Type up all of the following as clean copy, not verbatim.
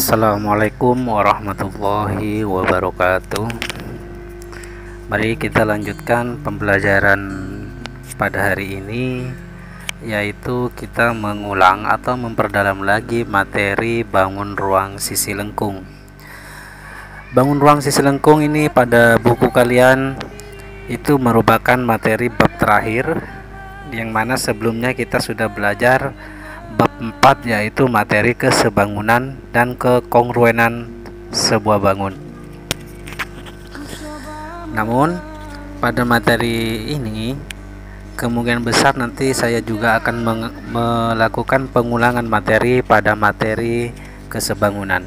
Assalamualaikum warahmatullahi wabarakatuh. Mari kita lanjutkan pembelajaran pada hari ini, yaitu kita mengulang atau memperdalam lagi materi bangun ruang sisi lengkung. Bangun ruang sisi lengkung ini pada buku kalian itu merupakan materi bab terakhir, yang mana sebelumnya kita sudah belajar bab 4, yaitu materi kesebangunan dan kekongruenan sebuah bangun. Namun pada materi ini kemungkinan besar nanti saya juga akan melakukan pengulangan materi pada materi kesebangunan.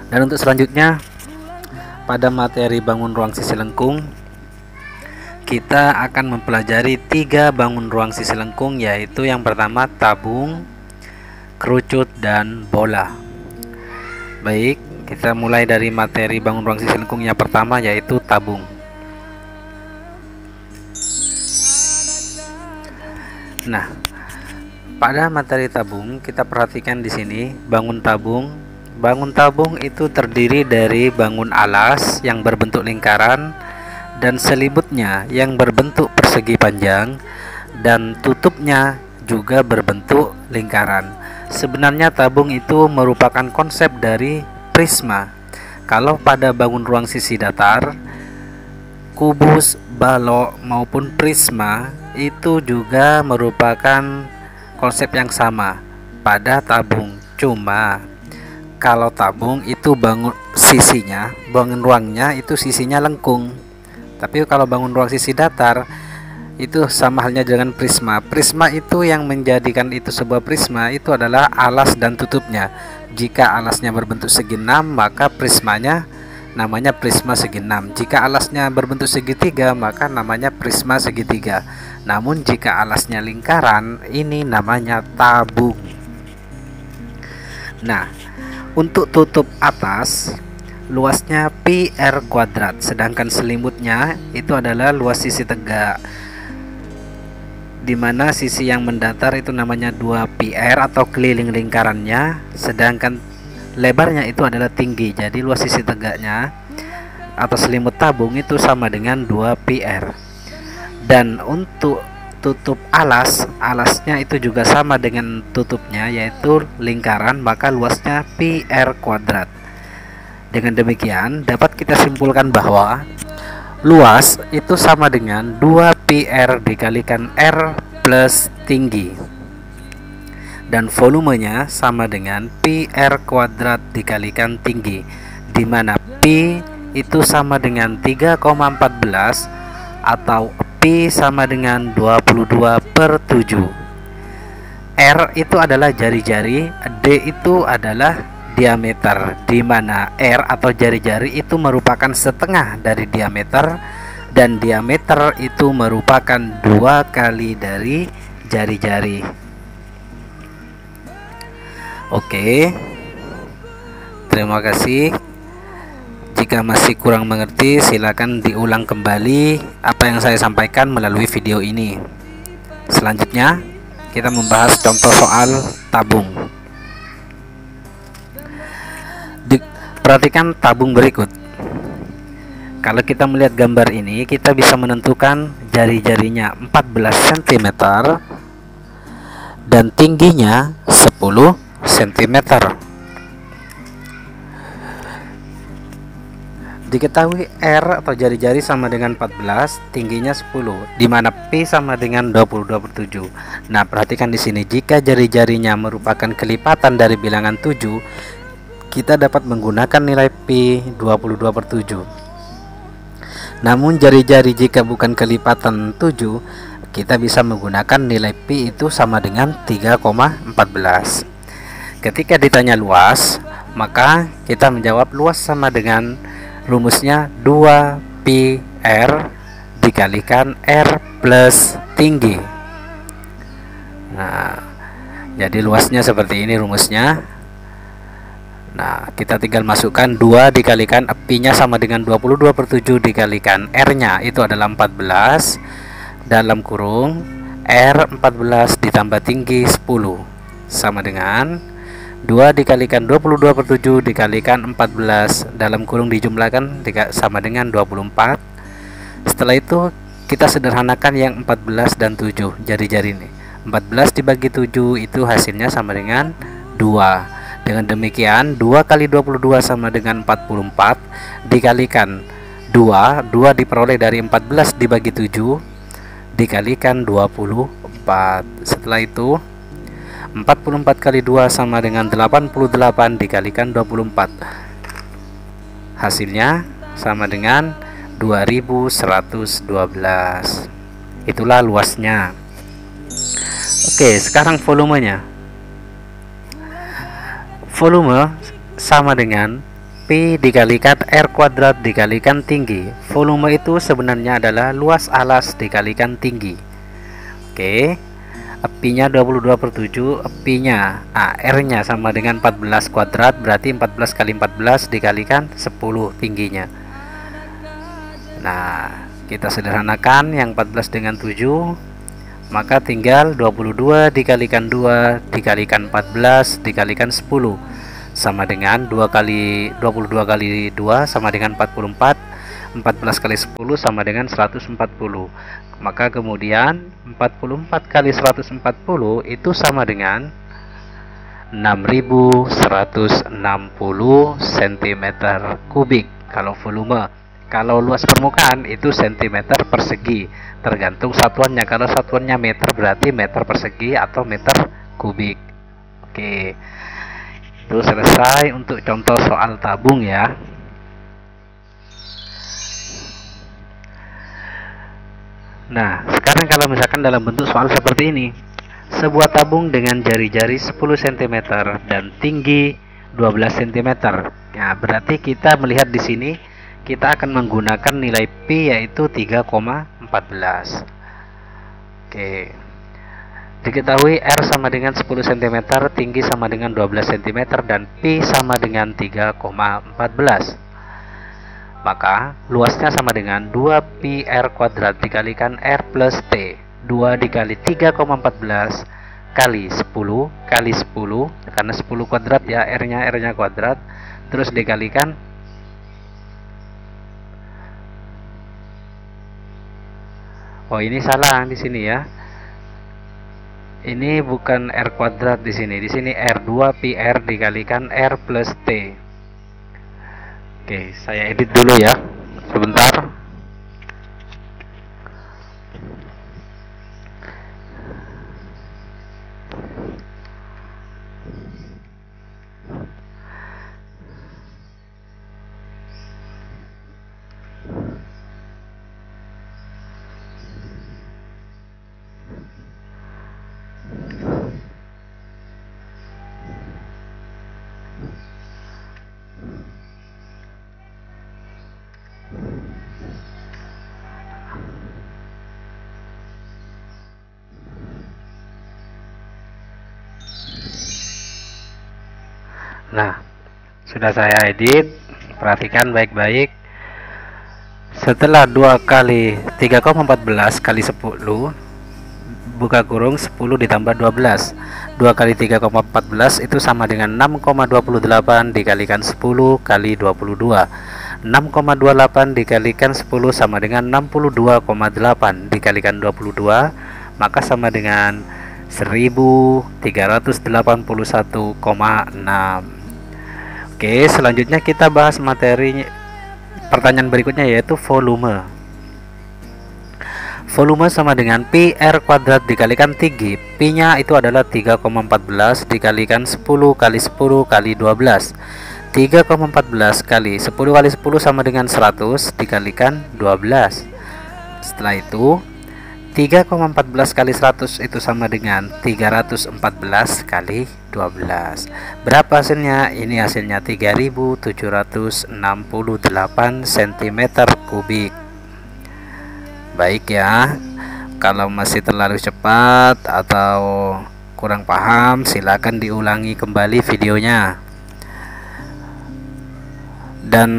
Dan untuk selanjutnya pada materi bangun ruang sisi lengkung, kita akan mempelajari 3 bangun ruang sisi lengkung, yaitu yang pertama tabung, kerucut, dan bola. Baik, kita mulai dari materi bangun ruang sisi lengkung yang pertama, yaitu tabung. Nah, pada materi tabung kita perhatikan di sini bangun tabung. Bangun tabung itu terdiri dari bangun alas yang berbentuk lingkaran dan selibutnya yang berbentuk persegi panjang, dan tutupnya juga berbentuk lingkaran. Sebenarnya tabung itu merupakan konsep dari prisma. Kalau pada bangun ruang sisi datar, kubus, balok maupun prisma itu juga merupakan konsep yang sama pada tabung. Cuma kalau tabung itu bangun ruangnya itu sisinya lengkung. Tapi kalau bangun ruang sisi datar itu sama halnya dengan prisma. Prisma itu yang menjadikan itu sebuah prisma itu adalah alas dan tutupnya. Jika alasnya berbentuk segi 6, maka prismanya namanya prisma segi 6. Jika alasnya berbentuk segitiga, maka namanya prisma segitiga. Namun jika alasnya lingkaran, ini namanya tabung. Nah, untuk tutup atas luasnya pi r kuadrat, sedangkan selimutnya itu adalah luas sisi tegak, dimana sisi yang mendatar itu namanya 2 pi r atau keliling lingkarannya, sedangkan lebarnya itu adalah tinggi. Jadi luas sisi tegaknya atau selimut tabung itu sama dengan 2 pi r. Dan untuk tutup alasnya itu juga sama dengan tutupnya, yaitu lingkaran, maka luasnya pi r kuadrat. Dengan demikian dapat kita simpulkan bahwa luas itu sama dengan 2 pi r dikalikan r plus tinggi, dan volumenya sama dengan pi r kuadrat dikalikan tinggi, dimana pi itu sama dengan 3,14 atau pi sama dengan 22/7. R itu adalah jari-jari, D itu adalah diameter, di mana R atau jari-jari itu merupakan setengah dari diameter, dan diameter itu merupakan 2 kali dari jari-jari. Oke, terima kasih. Jika masih kurang mengerti, silakan diulang kembali apa yang saya sampaikan melalui video ini. Selanjutnya kita membahas contoh soal tabung. Perhatikan tabung berikut. Kalau kita melihat gambar ini, kita bisa menentukan jari-jarinya 14 cm dan tingginya 10 cm. Diketahui R atau jari-jari sama dengan 14, tingginya 10, di mana P sama dengan 22/7. Nah, perhatikan di sini, jika jari-jarinya merupakan kelipatan dari bilangan 7, kita dapat menggunakan nilai pi 22/7. Namun jari-jari jika bukan kelipatan 7, kita bisa menggunakan nilai pi itu sama dengan 3,14. Ketika ditanya luas, maka kita menjawab luas sama dengan rumusnya 2 pi r dikalikan r plus tinggi. Nah, jadi luasnya seperti ini rumusnya. Nah, kita tinggal masukkan 2 dikalikan pi-nya sama dengan 22/7 dikalikan r-nya itu adalah 14, dalam kurung R14 ditambah tinggi 10 sama dengan 2 dikalikan 22/7 dikalikan 14 dalam kurung dijumlahkan sama dengan 24. Setelah itu kita sederhanakan yang 14 dan 7 jari-jari ini. 14 dibagi 7 itu hasilnya sama dengan 2. Dengan demikian 2 kali 22 sama dengan 44 dikalikan 2 diperoleh dari 14 dibagi 7 dikalikan 24. Setelah itu 44 kali 2 sama dengan 88 dikalikan 24. Hasilnya sama dengan 2112. Itulah luasnya. Oke, sekarang volumenya. Volume sama dengan P dikalikan R kuadrat dikalikan tinggi. Volume itu sebenarnya adalah luas alas dikalikan tinggi. Oke, P-nya 22/7, P-nya R-nya sama dengan 14 kuadrat, berarti 14 kali 14 dikalikan 10 tingginya. Nah, kita sederhanakan yang 14 dengan 7, maka tinggal 22 dikalikan 2 dikalikan 14 dikalikan 10 sama dengan 22 kali 2 sama dengan 44. 14 kali 10 sama dengan 140. Maka kemudian 44 kali 140 itu sama dengan 6160 cm kubik kalau volume. Kalau luas permukaan itu cm persegi, tergantung satuannya. Kalau satuannya meter berarti meter persegi atau meter kubik. Oke, itu selesai untuk contoh soal tabung ya. Nah, sekarang kalau misalkan dalam bentuk soal seperti ini, sebuah tabung dengan jari-jari 10 cm dan tinggi 12 cm. Nah, berarti kita melihat di sini kita akan menggunakan nilai P yaitu 3,14. Oke. Diketahui R sama dengan 10 cm, tinggi sama dengan 12 cm dan P sama dengan 3,14. Maka luasnya sama dengan 2πr kuadrat dikalikan R plus T. 2 dikali 3,14 kali 10 kali 10, karena 10 kuadrat ya, R-nya kuadrat, terus dikalikan ini salah di sini ya. Ini bukan R kuadrat di sini. Di sini R 2πr dikalikan R plus T. Oke, saya edit dulu ya. Sebentar. Nah, sudah saya edit. Perhatikan baik-baik. Setelah 2 kali 3,14 kali 10 buka kurung 10 ditambah 12. 2 kali 3,14 itu sama dengan 6,28 dikalikan 10 kali 22. 6,28 dikalikan 10 sama dengan 62,8 dikalikan 22, maka sama dengan 1381,6. Oke, selanjutnya kita bahas materi pertanyaan berikutnya yaitu volume. Volume sama dengan Pi R kuadrat dikalikan tinggi. Pi nya itu adalah 3,14 dikalikan 10 kali 10 kali 12. 3,14 kali 10 kali 10 sama dengan 100 dikalikan 12. Setelah itu 3,14 kali 100 itu sama dengan 314 kali 12. Berapa hasilnya? Ini hasilnya 3768 cm kubik. Baik ya. Kalau masih terlalu cepat atau kurang paham, silakan diulangi kembali videonya. Dan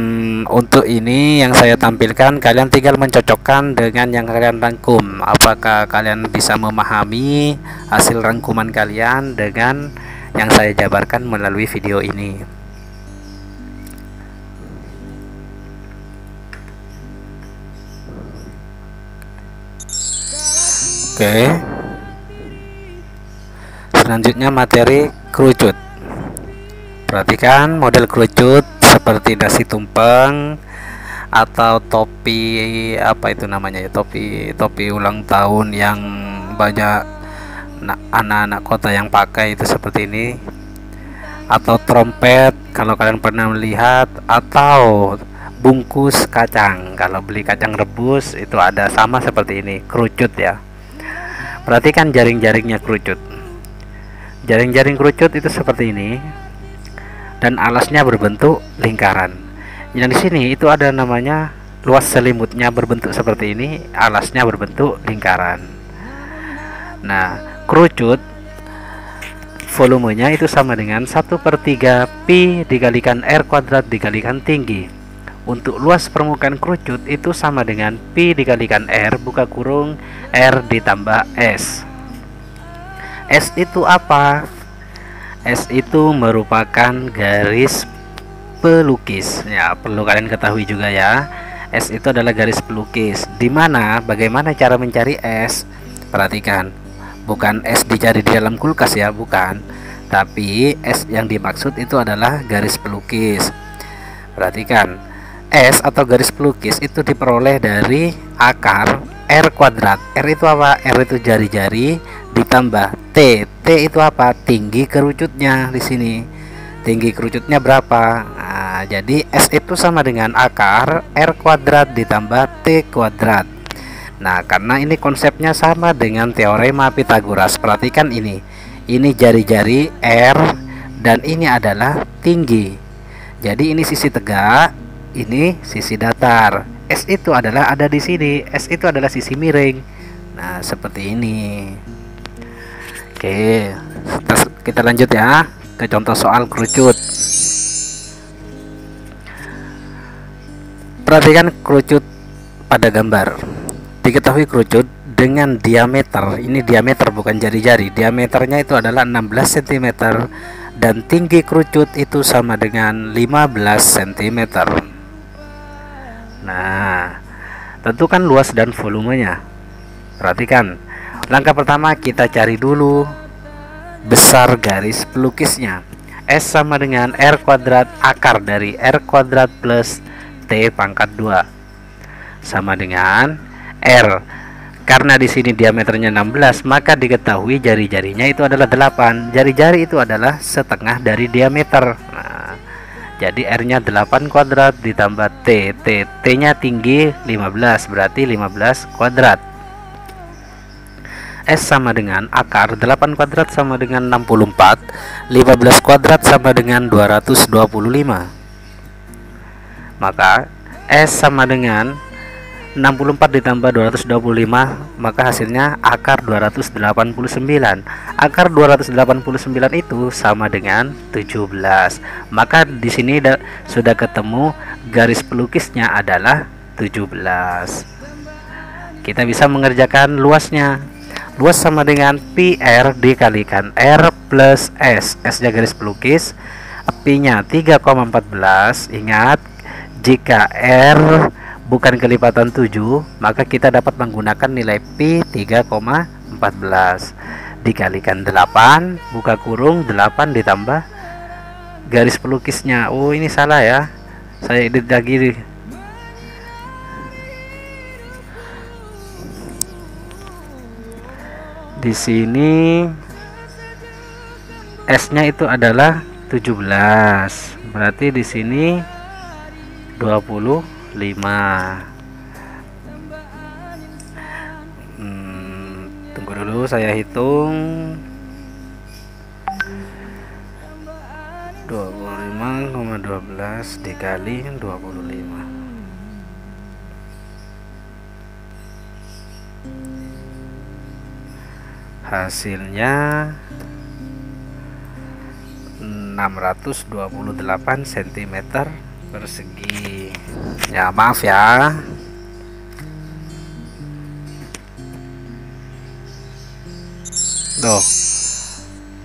untuk ini yang saya tampilkan, kalian tinggal mencocokkan dengan yang kalian rangkum. Apakah kalian bisa memahami hasil rangkuman kalian dengan yang saya jabarkan melalui video ini. Oke. Selanjutnya materi kerucut. Perhatikan model kerucut seperti nasi tumpeng atau topi, apa itu namanya ya, topi ulang tahun yang banyak anak-anak kota yang pakai, itu seperti ini. Atau trompet kalau kalian pernah melihat, atau bungkus kacang kalau beli kacang rebus, itu ada sama seperti ini, kerucut ya. Perhatikan jaring-jaringnya kerucut. Jaring-jaring kerucut itu seperti ini, dan alasnya berbentuk lingkaran. Yang di sini itu ada namanya luas selimutnya berbentuk seperti ini, alasnya berbentuk lingkaran. Nah, kerucut volumenya itu sama dengan 1/3 pi dikalikan r kuadrat dikalikan tinggi. Untuk luas permukaan kerucut itu sama dengan pi dikalikan r buka kurung r ditambah s. S itu apa? S itu merupakan garis pelukis. Ya, perlu kalian ketahui juga ya. S itu adalah garis pelukis. Bagaimana cara mencari S? Perhatikan, bukan S dicari di dalam kulkas ya, bukan. Tapi S yang dimaksud itu adalah garis pelukis. Perhatikan, S atau garis pelukis itu diperoleh dari akar R kuadrat. R itu apa? R itu jari-jari ditambah T. T itu apa? Tinggi kerucutnya di sini. Tinggi kerucutnya berapa? Nah, jadi S itu sama dengan akar R kuadrat ditambah T kuadrat. Nah, karena ini konsepnya sama dengan teorema Pythagoras. Perhatikan ini. Ini jari-jari R dan ini adalah tinggi. Jadi ini sisi tegak, ini sisi datar. S itu adalah ada di sini. S itu adalah sisi miring. Nah, seperti ini. Oke, kita lanjut ya ke contoh soal kerucut. Perhatikan kerucut pada gambar. Diketahui kerucut dengan diameter, ini diameter bukan jari-jari, diameternya itu adalah 16 cm dan tinggi kerucut itu sama dengan 15 cm. Nah, tentukan luas dan volumenya. Perhatikan, langkah pertama kita cari dulu besar garis pelukisnya. S sama dengan R kuadrat akar dari R kuadrat plus T pangkat 2 sama dengan R. Karena di sini diameternya 16, maka diketahui jari-jarinya itu adalah 8. Jari-jari itu adalah setengah dari diameter. Nah, jadi R-nya 8 kuadrat ditambah T. T-nya tinggi 15, berarti 15 kuadrat. S sama dengan akar 8 kuadrat sama dengan 64, 15 kuadrat sama dengan 225. Maka S sama dengan 64 ditambah 225, maka hasilnya akar 289. Akar 289 itu sama dengan 17. Maka di sini sudah ketemu garis pelukisnya adalah 17. Kita bisa mengerjakan luasnya. Luas sama dengan pi r dikalikan r plus s. S-nya garis pelukis, pi-nya 3,14. Ingat, jika r bukan kelipatan 7, maka kita dapat menggunakan nilai pi 3,14 dikalikan 8 buka kurung 8 ditambah garis pelukisnya. Oh, ini salah ya, saya edit lagi. Di sini S-nya itu adalah 17. Berarti di sini 25. Tunggu dulu, saya hitung. 25,12 dikali 25. Hasilnya 628 cm persegi. Ya, maaf ya. Tuh,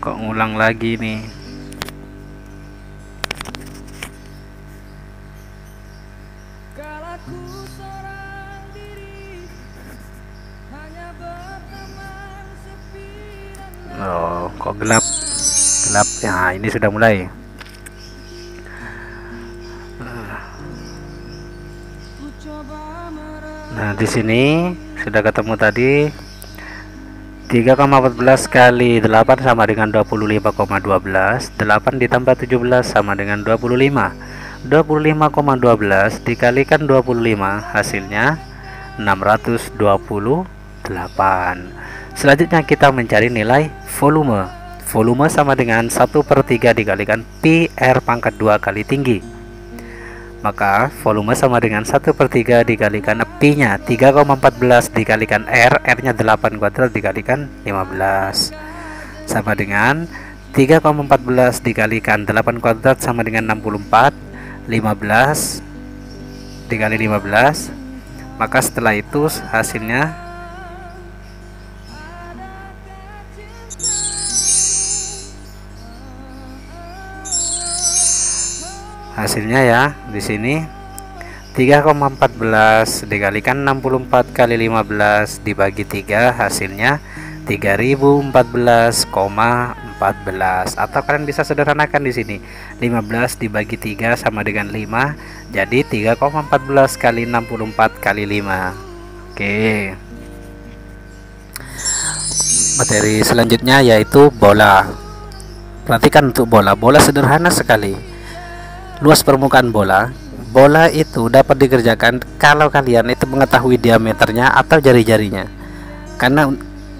Kok ngulang lagi nih? Oh, kok gelap? Gelap. Ya, ini sudah mulai. Nah, di sini sudah ketemu tadi 3,14 kali 8 sama dengan 25,12. 8 ditambah 17 sama dengan 25. 25,12 dikalikan 25 hasilnya 628. Selanjutnya kita mencari nilai volume. Volume sama dengan 1/3 dikalikan pi R pangkat 2 kali tinggi. Maka volume sama dengan 1/3 dikalikan pi nya 3,14 dikalikan R, R nya 8 kuadrat dikalikan 15 sama dengan 3,14 dikalikan 8 kuadrat sama dengan 64. 15 dikali 15, maka setelah itu hasilnya ya di sini 3,14 dikalikan 64 kali 15 dibagi 3 hasilnya 3014,14, atau kalian bisa sederhanakan di sini 15 dibagi 3 sama dengan 5, jadi 3,14 kali 64 kali 5. Oke. Materi selanjutnya yaitu bola. Perhatikan untuk bola. Bola sederhana sekali. Luas permukaan bola. Bola itu dapat dikerjakan kalau kalian itu mengetahui diameternya atau jari-jarinya. Karena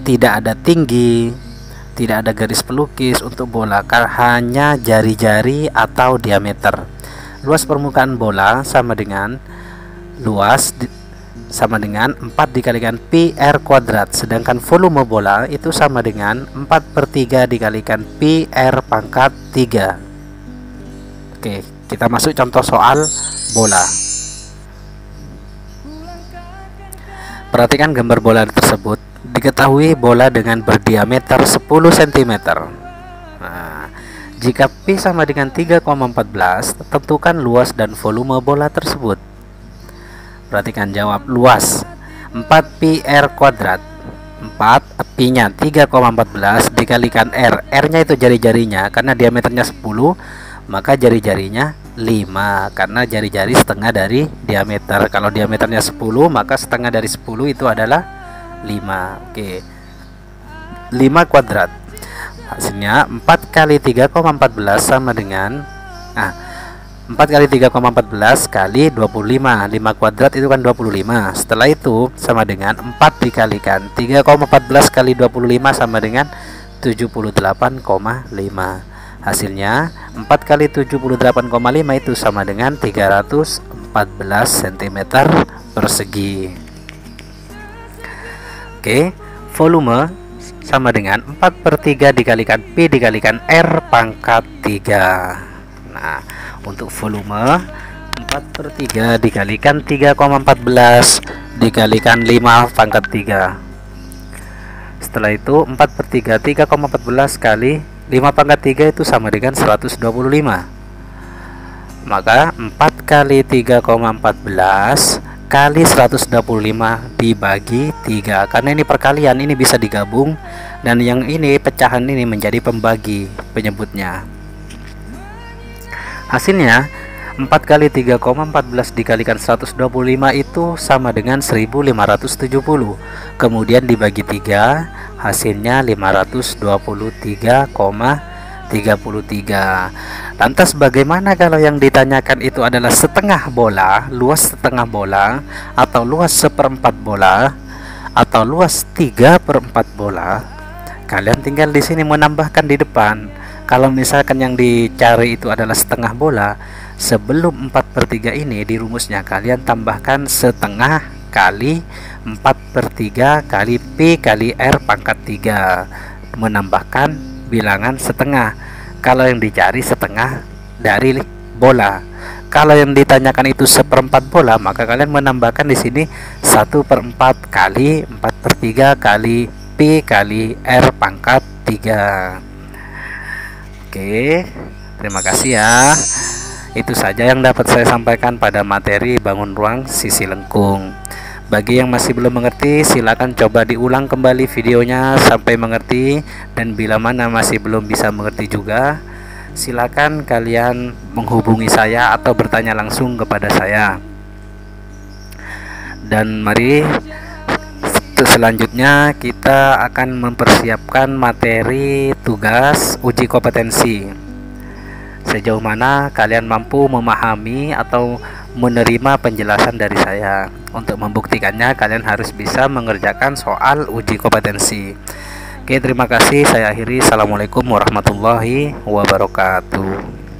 tidak ada tinggi, tidak ada garis pelukis untuk bola, hanya jari-jari atau diameter. Luas permukaan bola sama dengan sama dengan 4 dikalikan pi R kuadrat, sedangkan volume bola itu sama dengan 4/3 dikalikan pi R pangkat 3. Oke, kita masuk contoh soal bola. Perhatikan gambar bola tersebut. Diketahui bola dengan berdiameter 10 cm. Nah, jika pi sama dengan 3,14, tentukan luas dan volume bola tersebut. Perhatikan jawab. Luas 4 pi R kuadrat. 4 pi nya 3,14 dikalikan R. R nya itu jari-jarinya, karena diameternya 10, maka jari-jarinya 5, karena jari-jari setengah dari diameter. Kalau diameternya 10, maka setengah dari 10 itu adalah 5. Oke. 5 kuadrat. Hasilnya 4 kali 3,14 sama dengan 4 kali 3,14 kali 25. 5 kuadrat itu kan 25. Setelah itu sama dengan 4 dikalikan 3,14 kali 25 sama dengan 78,5. Hasilnya 4 kali 78,5 itu sama dengan 314 cm persegi. Oke, volume sama dengan 4/3 dikalikan pi dikalikan R pangkat 3. Nah, untuk volume 4/3 dikalikan 3,14 dikalikan 5 pangkat 3. Setelah itu 4/3 3,14 kali 5 pangkat 3 itu sama dengan 125. Maka 4 kali 3,14 kali 125 dibagi 3, karena ini perkalian, ini bisa digabung, dan yang ini pecahan ini menjadi pembagi penyebutnya. Hasilnya 4 kali 3,14 dikalikan 125 itu sama dengan 1570, kemudian dibagi 3 hasilnya 523,33. Lantas bagaimana kalau yang ditanyakan itu adalah setengah bola, luas setengah bola, atau luas 1/4 bola, atau luas 3/4 bola? Kalian tinggal di sini menambahkan di depan. Kalau misalkan yang dicari itu adalah setengah bola, sebelum 4/3 ini di rumusnya kalian tambahkan setengah kali 4/3 kali pi kali R pangkat 3, menambahkan bilangan setengah. Kalau yang dicari setengah dari bola. Kalau yang ditanyakan itu 1/4 bola, maka kalian menambahkan di sini 1/4 kali 4/3 kali pi kali R pangkat 3. Oke, terima kasih ya. Itu saja yang dapat saya sampaikan pada materi bangun ruang sisi lengkung. Bagi yang masih belum mengerti, silakan coba diulang kembali videonya sampai mengerti. Dan bila mana masih belum bisa mengerti juga, silakan kalian menghubungi saya atau bertanya langsung kepada saya. Dan mari selanjutnya kita akan mempersiapkan materi tugas uji kompetensi. Sejauh mana kalian mampu memahami atau menerima penjelasan dari saya. Untuk membuktikannya, kalian harus bisa mengerjakan soal uji kompetensi. Oke, terima kasih. Saya akhiri. Assalamualaikum warahmatullahi wabarakatuh.